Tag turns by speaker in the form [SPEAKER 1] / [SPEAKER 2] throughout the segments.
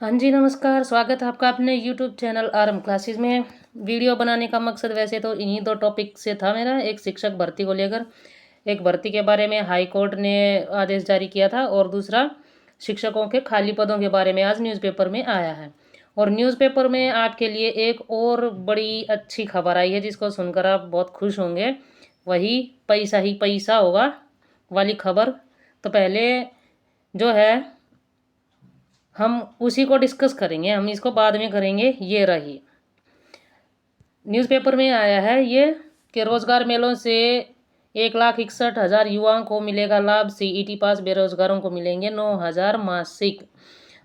[SPEAKER 1] हाँ जी, नमस्कार। स्वागत है आपका अपने यूट्यूब चैनल आरएम क्लासेस में। वीडियो बनाने का मकसद वैसे तो इन्हीं दो टॉपिक से था मेरा। एक शिक्षक भर्ती को लेकर, एक भर्ती के बारे में हाई कोर्ट ने आदेश जारी किया था, और दूसरा शिक्षकों के खाली पदों के बारे में आज न्यूज़पेपर में आया है। और न्यूज़पेपर में आपके लिए एक और बड़ी अच्छी खबर आई है जिसको सुनकर आप बहुत खुश होंगे। वही पैसा ही पैसा होगा वाली खबर। तो पहले जो है हम उसी को डिस्कस करेंगे, हम इसको बाद में करेंगे। ये रही न्यूज़पेपर में आया है ये कि रोजगार मेलों से 1,61,000 युवाओं को मिलेगा लाभ। सीईटी पास बेरोजगारों को मिलेंगे 9,000 मासिक।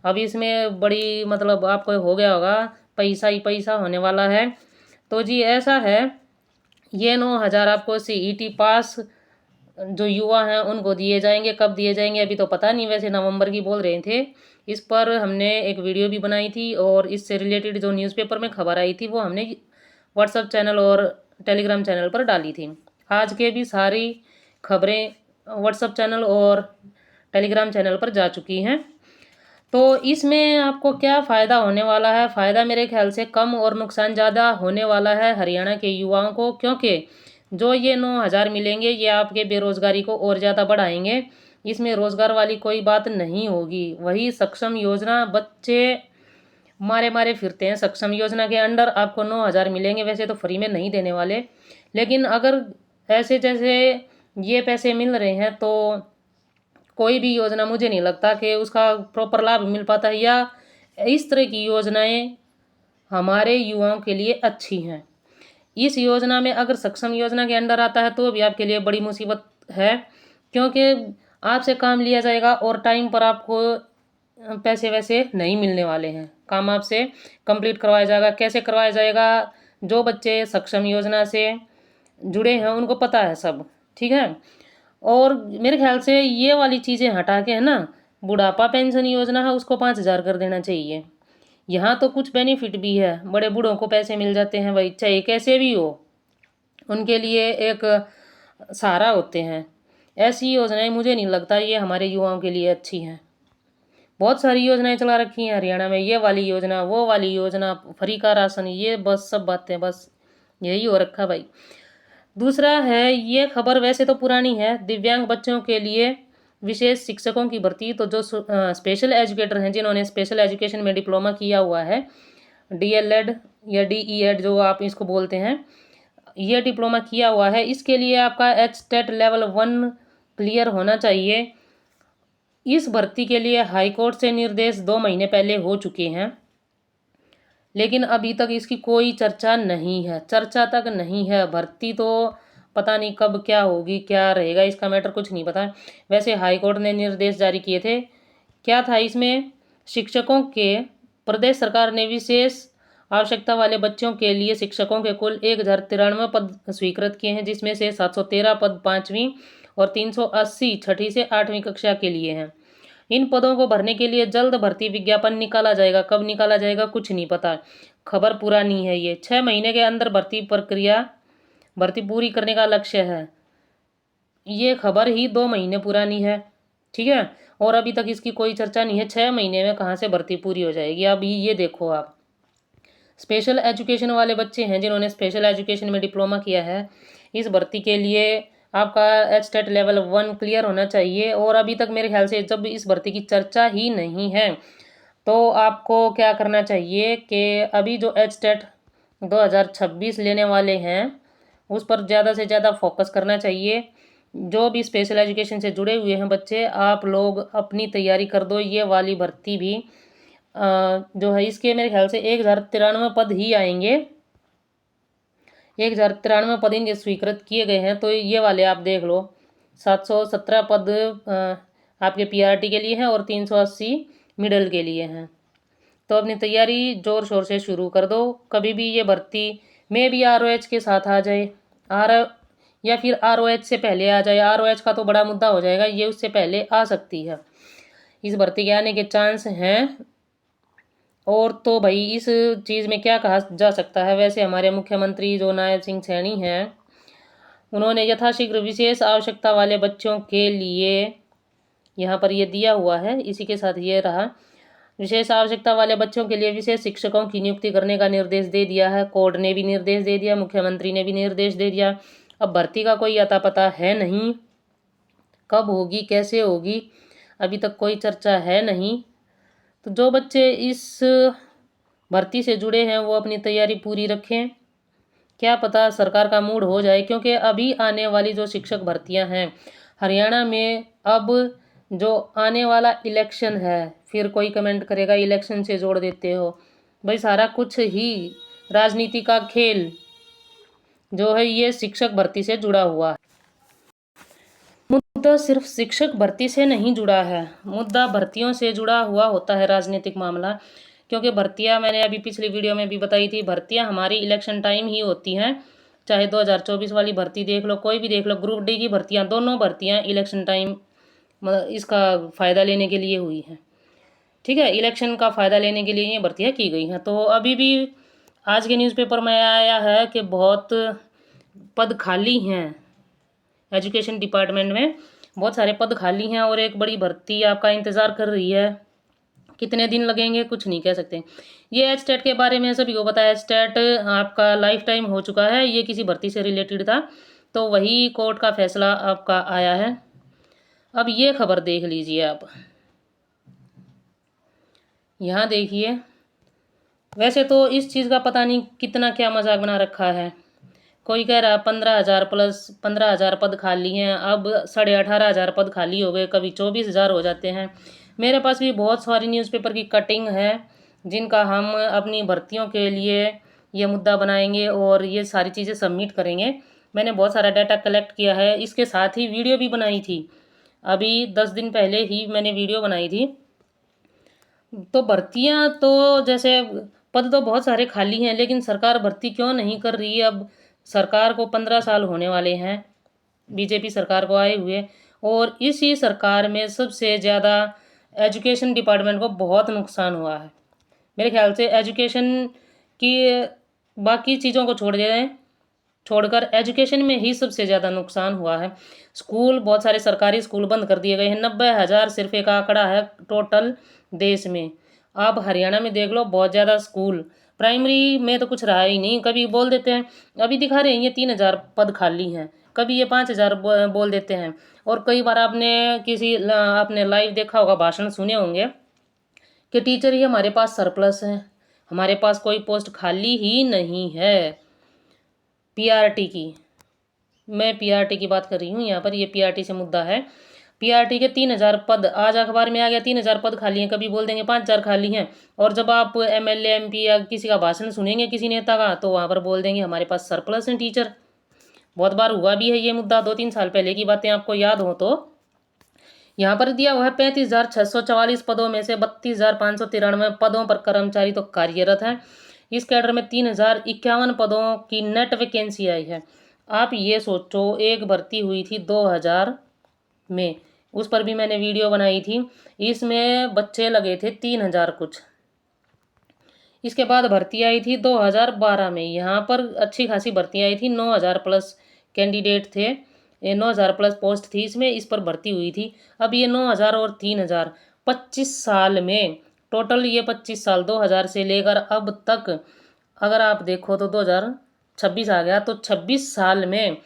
[SPEAKER 1] अब इसमें बड़ी मतलब आपको हो गया होगा पैसा ही पैसा होने वाला है। तो जी ऐसा है, ये 9,000 आपको सीईटी पास जो युवा हैं उनको दिए जाएंगे। कब दिए जाएंगे अभी तो पता नहीं, वैसे नवंबर की बोल रहे थे। इस पर हमने एक वीडियो भी बनाई थी, और इससे रिलेटेड जो न्यूज़पेपर में खबर आई थी वो हमने व्हाट्सएप चैनल और टेलीग्राम चैनल पर डाली थी। आज के भी सारी खबरें व्हाट्सएप चैनल और टेलीग्राम चैनल पर जा चुकी हैं। तो इसमें आपको क्या फ़ायदा होने वाला है? फ़ायदा मेरे ख्याल से कम और नुकसान ज़्यादा होने वाला है हरियाणा के युवाओं को, क्योंकि जो ये 9,000 मिलेंगे ये आपके बेरोज़गारी को और ज़्यादा बढ़ाएंगे। इसमें रोज़गार वाली कोई बात नहीं होगी। वही सक्षम योजना, बच्चे मारे मारे फिरते हैं। सक्षम योजना के अंडर आपको 9,000 मिलेंगे। वैसे तो फ्री में नहीं देने वाले, लेकिन अगर ऐसे जैसे ये पैसे मिल रहे हैं तो कोई भी योजना मुझे नहीं लगता कि उसका प्रॉपर लाभ मिल पाता है, या इस तरह की योजनाएं हमारे युवाओं के लिए अच्छी हैं। इस योजना में अगर सक्षम योजना के अंडर आता है तो भी आपके लिए बड़ी मुसीबत है, क्योंकि आपसे काम लिया जाएगा और टाइम पर आपको पैसे वैसे नहीं मिलने वाले हैं। काम आपसे कंप्लीट करवाया जाएगा। कैसे करवाया जाएगा? जो बच्चे सक्षम योजना से जुड़े हैं उनको पता है सब, ठीक है। और मेरे ख्याल से ये वाली चीज़ें हटा के है ना, बुढ़ापा पेंशन योजना है उसको 5,000 कर देना चाहिए। यहाँ तो कुछ बेनिफिट भी है, बड़े बूढ़ों को पैसे मिल जाते हैं भाई, चाहे कैसे भी हो उनके लिए एक सहारा होते हैं। ऐसी योजनाएं मुझे नहीं लगता ये हमारे युवाओं के लिए अच्छी हैं। बहुत सारी योजनाएं चला रखी हैं हरियाणा में, ये वाली योजना, वो वाली योजना, फ्री का राशन, ये बस सब बातें बस यही हो रखा भाई। दूसरा है, ये खबर वैसे तो पुरानी है, दिव्यांग बच्चों के लिए विशेष शिक्षकों की भर्ती। तो जो स्पेशल एजुकेटर हैं जिन्होंने स्पेशल एजुकेशन में डिप्लोमा किया हुआ है, डीएलएड या डीईएड जो आप इसको बोलते हैं, ये डिप्लोमा किया हुआ है, इसके लिए आपका एचटेट लेवल 1 क्लियर होना चाहिए। इस भर्ती के लिए हाईकोर्ट से निर्देश 2 महीने पहले हो चुके हैं, लेकिन अभी तक इसकी कोई चर्चा नहीं है, चर्चा तक नहीं है। भर्ती तो पता नहीं कब क्या होगी, क्या रहेगा, इसका मैटर कुछ नहीं पता। वैसे हाईकोर्ट ने निर्देश जारी किए थे। क्या था इसमें? शिक्षकों के प्रदेश सरकार ने विशेष आवश्यकता वाले बच्चों के लिए शिक्षकों के कुल 1,093 पद स्वीकृत किए हैं, जिसमें से 713 पद 5वीं और 380 6ठी से 8वीं कक्षा के लिए हैं। इन पदों को भरने के लिए जल्द भर्ती विज्ञापन निकाला जाएगा। कब निकाला जाएगा कुछ नहीं पता, खबर पुरानी है। ये 6 महीने के अंदर भर्ती पूरी करने का लक्ष्य है। ये खबर ही 2 महीने पुरानी है, ठीक है, और अभी तक इसकी कोई चर्चा नहीं है। 6 महीने में कहाँ से भर्ती पूरी हो जाएगी? अभी ये देखो, आप स्पेशल एजुकेशन वाले बच्चे हैं जिन्होंने स्पेशल एजुकेशन में डिप्लोमा किया है, इस भर्ती के लिए आपका एचटेट लेवल 1 क्लियर होना चाहिए। और अभी तक मेरे ख्याल से जब इस भर्ती की चर्चा ही नहीं है, तो आपको क्या करना चाहिए कि अभी जो एचटेट 2026 लेने वाले हैं उस पर ज़्यादा से ज़्यादा फोकस करना चाहिए। जो भी स्पेशल एजुकेशन से जुड़े हुए हैं बच्चे, आप लोग अपनी तैयारी कर दो। ये वाली भर्ती भी जो है, इसके मेरे ख्याल से 1,093 पद ही आएंगे। 1,093 पद इनके स्वीकृत किए गए हैं। तो ये वाले आप देख लो, 717 पद आपके पीआरटी के लिए हैं और 380 मिडल के लिए हैं। तो अपनी तैयारी जोर शोर से शुरू कर दो। कभी भी ये भर्ती में भी आरओएच के साथ आ जाए, या फिर आरओएच से पहले आ जाए। आरओएच का तो बड़ा मुद्दा हो जाएगा, ये उससे पहले आ सकती है। इस भर्ती के आने के चांस हैं। और तो भाई इस चीज़ में क्या कहा जा सकता है? वैसे हमारे मुख्यमंत्री जो नायब सिंह सैनी हैं, उन्होंने यथाशीघ्र विशेष आवश्यकता वाले बच्चों के लिए यहाँ पर ये दिया हुआ है, इसी के साथ ये रहा विशेष आवश्यकता वाले बच्चों के लिए विशेष शिक्षकों की नियुक्ति करने का निर्देश दे दिया है। कोर्ट ने भी निर्देश दे दिया, मुख्यमंत्री ने भी निर्देश दे दिया। अब भर्ती का कोई अता पता है नहीं, कब होगी कैसे होगी अभी तक कोई चर्चा है नहीं। तो जो बच्चे इस भर्ती से जुड़े हैं वो अपनी तैयारी पूरी रखें, क्या पता सरकार का मूड हो जाए, क्योंकि अभी आने वाली जो शिक्षक भर्तियां हैं हरियाणा में, अब जो आने वाला इलेक्शन है, फिर कोई कमेंट करेगा इलेक्शन से जोड़ देते हो, भाई सारा कुछ ही राजनीति का खेल जो है ये शिक्षक भर्ती से जुड़ा हुआ है। मुद्दा सिर्फ शिक्षक भर्ती से नहीं जुड़ा है, मुद्दा भर्तियों से जुड़ा हुआ होता है राजनीतिक मामला, क्योंकि भर्तियां मैंने अभी पिछली वीडियो में भी बताई थी, भर्तियां हमारी इलेक्शन टाइम ही होती हैं। चाहे 2024 वाली भर्ती देख लो, कोई भी देख लो, ग्रुप डी की भर्तियां, दोनों भर्तियां इलेक्शन टाइम मतलब इसका फ़ायदा लेने के लिए हुई हैं। ठीक है, इलेक्शन का फ़ायदा लेने के लिए ये भर्तियां की गई हैं। तो अभी भी आज के न्यूज़पेपर में आया है कि बहुत पद खाली हैं, एजुकेशन डिपार्टमेंट में बहुत सारे पद खाली हैं और एक बड़ी भर्ती आपका इंतज़ार कर रही है। कितने दिन लगेंगे कुछ नहीं कह सकते। ये एचटेट के बारे में सभी को पता है, एचटेट आपका लाइफ टाइम हो चुका है, ये किसी भर्ती से रिलेटेड था, तो वही कोर्ट का फैसला आपका आया है। अब ये खबर देख लीजिए आप, यहाँ देखिए। वैसे तो इस चीज़ का पता नहीं कितना क्या मजाक बना रखा है। कोई कह रहा 15,000 प्लस 15,000 पद खाली हैं, अब 18,500 पद खाली हो गए, कभी 24,000 हो जाते हैं। मेरे पास भी बहुत सारी न्यूज़पेपर की कटिंग है जिनका हम अपनी भर्तियों के लिए ये मुद्दा बनाएंगे और ये सारी चीज़ें सबमिट करेंगे। मैंने बहुत सारा डाटा कलेक्ट किया है, इसके साथ ही वीडियो भी बनाई थी, अभी 10 दिन पहले ही मैंने वीडियो बनाई थी। तो भर्तियां तो जैसे पद तो बहुत सारे खाली हैं, लेकिन सरकार भर्ती क्यों नहीं कर रही है। अब सरकार को 15 साल होने वाले हैं, बीजेपी सरकार को आए हुए, और इसी सरकार में सबसे ज़्यादा एजुकेशन डिपार्टमेंट को बहुत नुकसान हुआ है। मेरे ख्याल से एजुकेशन की बाकी चीज़ों को छोड़कर एजुकेशन में ही सबसे ज़्यादा नुकसान हुआ है। स्कूल, बहुत सारे सरकारी स्कूल बंद कर दिए गए हैं। 90,000 सिर्फ एक आंकड़ा है टोटल देश में। आप हरियाणा में देख लो, बहुत ज़्यादा स्कूल, प्राइमरी में तो कुछ रहा ही नहीं। कभी बोल देते हैं, अभी दिखा रहे हैं ये 3,000 पद खाली हैं, कभी ये 5,000 बोल देते हैं। और कई बार आपने लाइव देखा होगा, भाषण सुने होंगे कि टीचर ही हमारे पास सरप्लस हैं, हमारे पास कोई पोस्ट खाली ही नहीं है। पीआरटी की, मैं पीआरटी की बात कर रही हूँ यहाँ पर, ये पीआरटी से मुद्दा है। पीआरटी के 3,000 पद आज अखबार में आ गया, 3,000 पद खाली हैं, कभी बोल देंगे 5,000 खाली हैं। और जब आप एमएलए एमपी या किसी का भाषण सुनेंगे किसी नेता का, तो वहाँ पर बोल देंगे हमारे पास सरप्लस हैं टीचर। बहुत बार हुआ भी है ये मुद्दा, 2-3 साल पहले की बातें आपको याद हो तो। यहाँ पर दिया हुआ है 35,644 पदों में से 32,593 पदों पर कर्मचारी तो कार्यरत हैं। इस कैडर में 3,051 पदों की नेट वैकेंसी आई है। आप ये सोचो, एक भर्ती हुई थी 2000 में, उस पर भी मैंने वीडियो बनाई थी, इसमें बच्चे लगे थे 3,000 कुछ। इसके बाद भर्ती आई थी 2012 में, यहाँ पर अच्छी खासी भर्ती आई थी, 9,000 प्लस कैंडिडेट थे, ये 9,000 प्लस पोस्ट थी इसमें, इस पर भर्ती हुई थी। अब ये 9,000 और 3,000, 25 साल में टोटल, ये 25 साल 2000 से लेकर अब तक अगर आप देखो तो 2026 आ गया, तो 26 साल में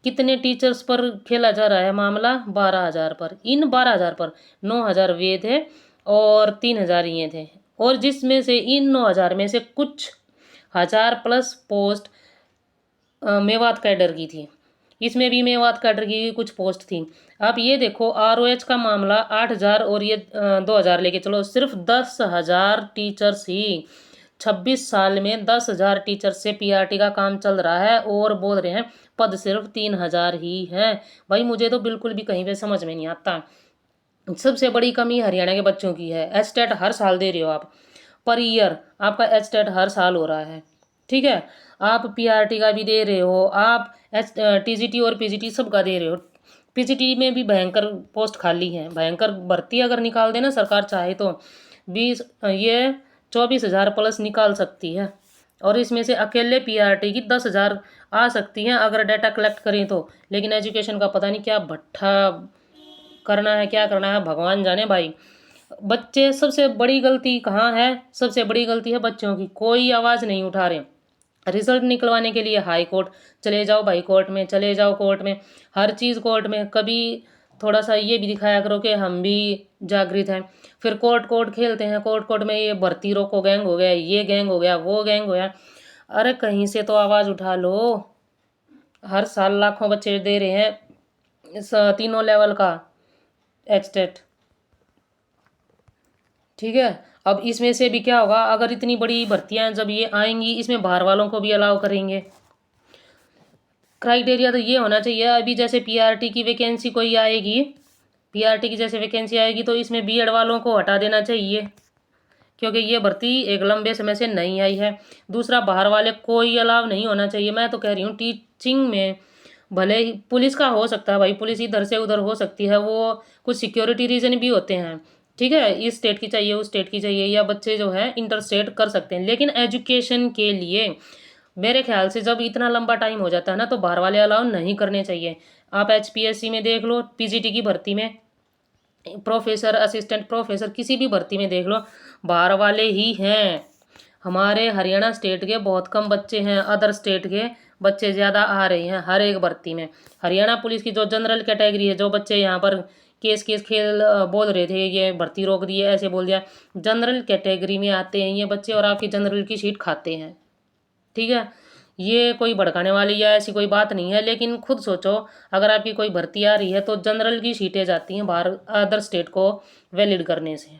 [SPEAKER 1] कितने टीचर्स पर खेला जा रहा है मामला? 12,000 पर। इन 12,000 पर 9,000 वे थे और 3,000 ये थे, और जिसमें से इन 9,000 में से कुछ हजार प्लस पोस्ट मेवात कैडर की थी, इसमें भी मेवात कैडर की कुछ पोस्ट थी। आप ये देखो, आरओएच का मामला 8,000 और ये 2,000 लेके चलो, सिर्फ 10,000 टीचर्स ही 26 साल में 10,000 टीचर से पीआरटी का काम चल रहा है, और बोल रहे हैं पद सिर्फ 3,000 ही हैं। भाई मुझे तो बिल्कुल भी कहीं पे समझ में नहीं आता। सबसे बड़ी कमी हरियाणा के बच्चों की है। एचटेट हर साल दे रहे हो आप, पर ईयर आपका एचटेट हर साल हो रहा है, ठीक है। आप पीआरटी का भी दे रहे हो, आप टीजीटी और पीजीटी सब का दे रहे हो। पीजीटी में भी भयंकर पोस्ट खाली हैं, भयंकर भर्ती अगर निकाल देना सरकार चाहे तो 24,000 प्लस निकाल सकती है, और इसमें से अकेले पीआरटी की 10,000 आ सकती हैं अगर डाटा कलेक्ट करें तो। लेकिन एजुकेशन का पता नहीं क्या भट्ठा करना है, क्या करना है, भगवान जाने भाई। बच्चे, सबसे बड़ी गलती कहाँ है? सबसे बड़ी गलती है बच्चों की, कोई आवाज़ नहीं उठा रहे। रिजल्ट निकलवाने के लिए हाई कोर्ट चले जाओ, भाई कोर्ट में चले जाओ, कोर्ट में हर चीज़ कोर्ट में। कभी थोड़ा सा ये भी दिखाया करो कि हम भी जागृत हैं। फिर कोर्ट कोर्ट खेलते हैं, कोर्ट कोर्ट में ये भर्ती रोको गैंग हो गया, ये गैंग हो गया, वो गैंग हो गया। अरे कहीं से तो आवाज़ उठा लो। हर साल लाखों बच्चे दे रहे हैं इस तीनों लेवल का एचटेट, ठीक है। अब इसमें से भी क्या होगा, अगर इतनी बड़ी भर्तियां जब ये आएंगी, इसमें बाहर वालों को भी अलाउ करेंगे। क्राइटेरिया तो ये होना चाहिए, अभी जैसे पीआरटी की वैकेंसी कोई आएगी, पीआरटी की जैसे वैकेंसी आएगी तो इसमें बीएड वालों को हटा देना चाहिए, क्योंकि ये भर्ती एक लंबे समय से नहीं आई है। दूसरा, बाहर वाले कोई अलाव नहीं होना चाहिए। मैं तो कह रही हूँ टीचिंग में भले ही पुलिस का हो सकता है भाई, पुलिस इधर से उधर हो सकती है, वो कुछ सिक्योरिटी रीजन भी होते हैं, ठीक है, इस स्टेट की चाहिए उस स्टेट की चाहिए, या बच्चे जो है इंटर स्टेट कर सकते हैं। लेकिन एजुकेशन के लिए मेरे ख्याल से जब इतना लंबा टाइम हो जाता है ना, तो बाहर वाले अलाउ नहीं करने चाहिए। आप एचपीएससी में देख लो, पीजीटी की भर्ती में, प्रोफेसर, असिस्टेंट प्रोफेसर, किसी भी भर्ती में देख लो, बाहर वाले ही हैं। हमारे हरियाणा स्टेट के बहुत कम बच्चे हैं, अदर स्टेट के बच्चे ज़्यादा आ रहे हैं हर एक भर्ती में। हरियाणा पुलिस की जो जनरल कैटेगरी है, जो बच्चे यहाँ पर केस केस खेल बोल रहे थे, ये भर्ती रोक दी है, ऐसे बोल दिया, जनरल कैटेगरी में आते हैं ये बच्चे और आपकी जनरल की सीट खाते हैं, ठीक है। ये कोई भड़काने वाली या ऐसी कोई बात नहीं है, लेकिन खुद सोचो, अगर आपकी कोई भर्ती आ रही है तो जनरल की सीटें जाती हैं बाहर अदर स्टेट को वैलिड करने से।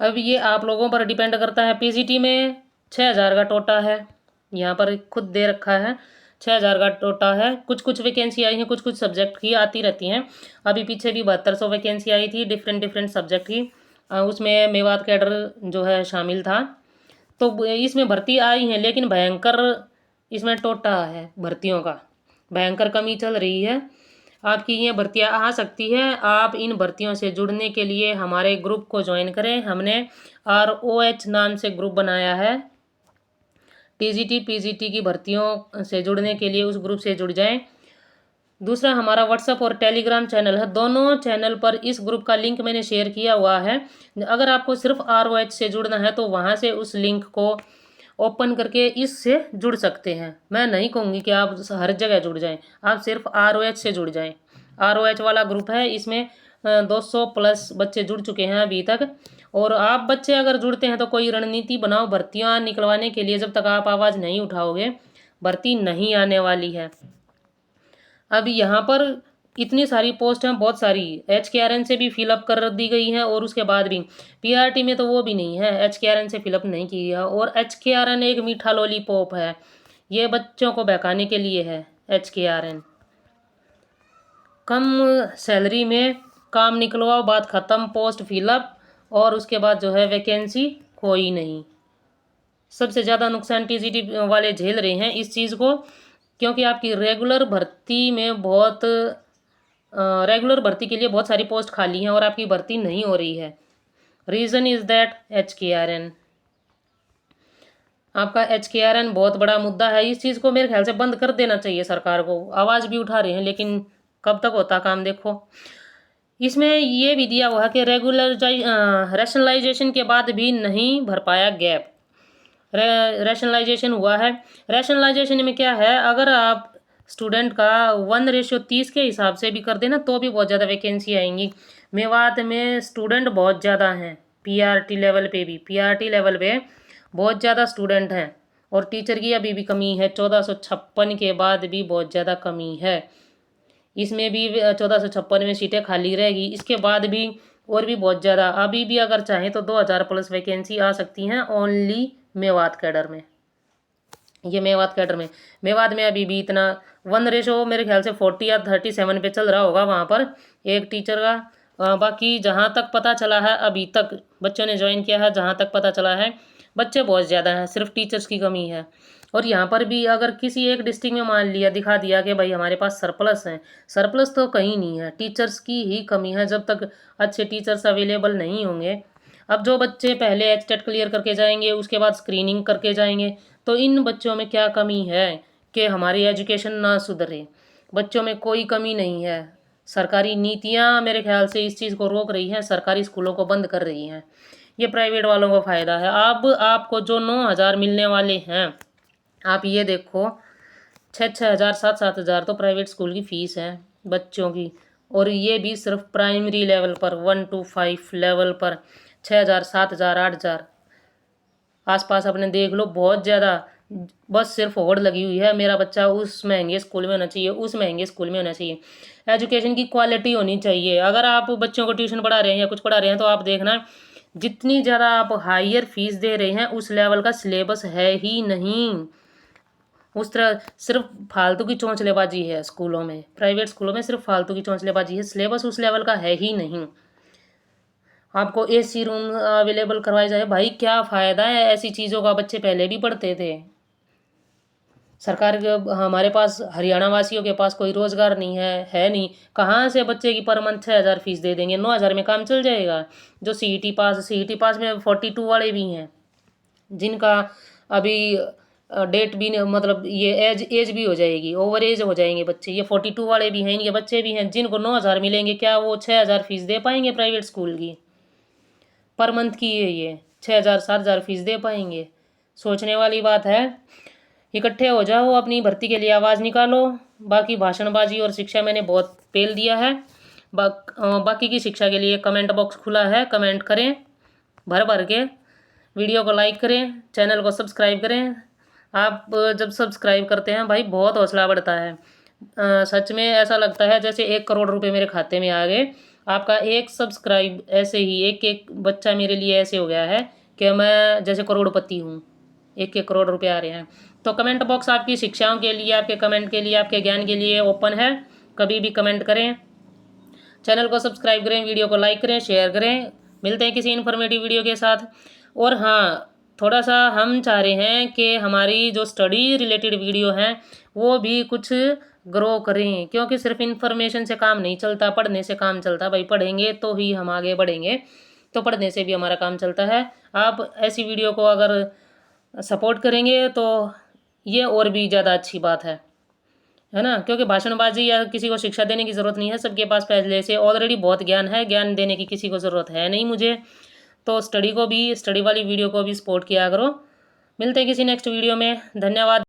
[SPEAKER 1] अब ये आप लोगों पर डिपेंड करता है। पीजीटी में 6,000 का टोटा है, यहाँ पर खुद दे रखा है, 6,000 का टोटा है। कुछ कुछ वैकेंसी आई हैं, कुछ कुछ सब्जेक्ट की आती रहती हैं। अभी पीछे भी 7200 वैकेंसी आई थी डिफरेंट डिफरेंट सब्जेक्ट की, उसमें मेवात कैडर जो है शामिल था। तो इसमें भर्ती आई है, लेकिन भयंकर इसमें टोटा है भर्तियों का, भयंकर कमी चल रही है। आपकी ये भर्तियाँ आ सकती है। आप इन भर्तियों से जुड़ने के लिए हमारे ग्रुप को ज्वाइन करें। हमने ROH नाम से ग्रुप बनाया है। टीजीटी पीजीटी की भर्तियों से जुड़ने के लिए उस ग्रुप से जुड़ जाएं। दूसरा, हमारा व्हाट्सएप और टेलीग्राम चैनल है, दोनों चैनल पर इस ग्रुप का लिंक मैंने शेयर किया हुआ है। अगर आपको सिर्फ ROH से जुड़ना है तो वहाँ से उस लिंक को ओपन करके इससे जुड़ सकते हैं। मैं नहीं कहूँगी कि आप हर जगह जुड़ जाएं, आप सिर्फ ROH से जुड़ जाएं। ROH वाला ग्रुप है, इसमें 200 प्लस बच्चे जुड़ चुके हैं अभी तक। और आप बच्चे अगर जुड़ते हैं तो कोई रणनीति बनाओ भर्तियाँ निकलवाने के लिए। जब तक आप आवाज़ नहीं उठाओगे, भर्ती नहीं आने वाली है। अब यहाँ पर इतनी सारी पोस्ट हैं, बहुत सारी HKRN से भी फिलअप कर दी गई हैं, और उसके बाद भी पीआरटी में तो वो भी नहीं है, HKRN से फिलअप नहीं की है। और HKRN एक मीठा लॉलीपॉप है, ये बच्चों को बहकाने के लिए है। HKRN कम सैलरी में काम निकलवाओ, बात ख़त्म, पोस्ट फिलअप, और उसके बाद जो है वैकेंसी कोई नहीं। सबसे ज़्यादा नुकसान टीजीटी वाले झेल रहे हैं इस चीज़ को, क्योंकि आपकी रेगुलर भर्ती में बहुत रेगुलर भर्ती के लिए बहुत सारी पोस्ट खाली हैं और आपकी भर्ती नहीं हो रही है। Reason is that HKRN। आपका HKRN बहुत बड़ा मुद्दा है। इस चीज़ को मेरे ख्याल से बंद कर देना चाहिए सरकार को। आवाज़ भी उठा रहे हैं, लेकिन कब तक होता काम देखो। इसमें ये भी दिया हुआ है कि रैशनलाइजेशन के बाद भी नहीं भर पाया गैप। रैशनलाइजेशन हुआ है। रैशनलाइजेशन में क्या है, अगर आप स्टूडेंट का 1:30 के हिसाब से भी कर देना तो भी बहुत ज़्यादा वैकेंसी आएंगी। मेवात में स्टूडेंट बहुत ज़्यादा हैं, पीआरटी लेवल पे भी, पीआरटी लेवल पे बहुत ज़्यादा स्टूडेंट हैं, और टीचर की अभी भी कमी है। 1456 के बाद भी बहुत ज़्यादा कमी है। इसमें भी 1456 में सीटें खाली रहेगी, इसके बाद भी और भी बहुत ज़्यादा। अभी भी अगर चाहें तो 2000 प्लस वैकेंसी आ सकती हैं ओनली मेवात कैडर में। ये मेवात कैडर में, मेवात में अभी भी इतना 1 मेरे ख्याल से 40 या 37 पे चल रहा होगा वहाँ पर एक टीचर का। बाकी जहाँ तक पता चला है, अभी तक बच्चों ने ज्वाइन किया है, जहाँ तक पता चला है बच्चे बहुत ज़्यादा हैं, सिर्फ टीचर्स की कमी है। और यहाँ पर भी अगर किसी एक डिस्ट्रिक्ट में मान लिया, दिखा दिया कि भाई हमारे पास सरप्लस है, सरप्लस तो कहीं नहीं है, टीचर्स की ही कमी है। जब तक अच्छे टीचर्स अवेलेबल नहीं होंगे, अब जो बच्चे पहले एचटेट क्लियर करके जाएंगे, उसके बाद स्क्रीनिंग करके जाएंगे, तो इन बच्चों में क्या कमी है कि हमारी एजुकेशन ना सुधरे। बच्चों में कोई कमी नहीं है, सरकारी नीतियाँ मेरे ख्याल से इस चीज़ को रोक रही हैं, सरकारी स्कूलों को बंद कर रही हैं। ये प्राइवेट वालों को फ़ायदा है। अब आपको जो 9,000 मिलने वाले हैं, आप ये देखो 6,000 7,000 तो प्राइवेट स्कूल की फ़ीस है बच्चों की, और ये भी सिर्फ प्राइमरी लेवल पर 1 to 5 लेवल पर 6,000 7,000 8,000 आसपास अपने देख लो, बहुत ज़्यादा। बस सिर्फ होड़ लगी हुई है, मेरा बच्चा उस महंगे स्कूल में होना चाहिए, उस महंगे स्कूल में होना चाहिए। एजुकेशन की क्वालिटी होनी चाहिए। अगर आप बच्चों को ट्यूशन पढ़ा रहे हैं या कुछ पढ़ा रहे हैं तो आप देखना, जितनी ज़्यादा आप हायर फीस दे रहे हैं उस लेवल का सिलेबस है ही नहीं। उस तरह सिर्फ फालतू की चौंचलेबाजी है स्कूलों में, प्राइवेट स्कूलों में सिर्फ फालतू की चौंचलेबाजी है, सिलेबस उस लेवल का है ही नहीं। आपको एसी रूम अवेलेबल करवाए जाए, भाई क्या फ़ायदा है ऐसी चीज़ों का? बच्चे पहले भी पढ़ते थे। सरकार हमारे पास हरियाणा वासियों के पास कोई रोज़गार नहीं है नहीं, कहाँ से बच्चे की पर मंथ 6,000 फीस दे देंगे? 9,000 में काम चल जाएगा। जो सीईटी पास में 42 वाले भी हैं, जिनका अभी डेट भी मतलब ये एज भी हो जाएगी, ओवर एज हो जाएंगे बच्चे। ये 42 वाले भी हैं, इनके बच्चे भी हैं, जिनको 9,000 मिलेंगे, क्या वो 6,000 फीस दे पाएंगे प्राइवेट स्कूल की? पर मंथ की ये 6,000 7,000 फीस दे पाएंगे? सोचने वाली बात है। इकट्ठे हो जाओ, अपनी भर्ती के लिए आवाज़ निकालो। बाकी भाषणबाजी और शिक्षा मैंने बहुत पेल दिया है। बाकी की शिक्षा के लिए कमेंट बॉक्स खुला है, कमेंट करें भर भर के। वीडियो को लाइक करें, चैनल को सब्सक्राइब करें। आप जब सब्सक्राइब करते हैं भाई, बहुत हौसला बढ़ता है। सच में ऐसा लगता है जैसे 1 करोड़ रुपए मेरे खाते में आ गए। आपका एक सब्सक्राइब ऐसे ही एक एक बच्चा मेरे लिए ऐसे हो गया है कि मैं जैसे करोड़पति हूँ। 1 करोड़ रुपए आ रहे हैं। तो कमेंट बॉक्स आपकी शिक्षाओं के लिए, आपके कमेंट के लिए, आपके ज्ञान के लिए ओपन है। कभी भी कमेंट करें, चैनल को सब्सक्राइब करें, वीडियो को लाइक करें, शेयर करें। मिलते हैं किसी इन्फॉर्मेटिव वीडियो के साथ। और हाँ, थोड़ा सा हम चाह रहे हैं कि हमारी जो स्टडी रिलेटेड वीडियो हैं वो भी कुछ ग्रो करें, क्योंकि सिर्फ इन्फॉर्मेशन से काम नहीं चलता, पढ़ने से काम चलता। भाई पढ़ेंगे तो ही हम आगे बढ़ेंगे, तो पढ़ने से भी हमारा काम चलता है। आप ऐसी वीडियो को अगर सपोर्ट करेंगे तो ये और भी ज़्यादा अच्छी बात है ना? क्योंकि भाषणबाजी या किसी को शिक्षा देने की ज़रूरत नहीं है, सबके पास पहले से ऑलरेडी बहुत ज्ञान है, ज्ञान देने की किसी को ज़रूरत है नहीं मुझे। तो स्टडी वाली वीडियो को भी सपोर्ट किया करो। मिलते हैं किसी नेक्स्ट वीडियो में। धन्यवाद।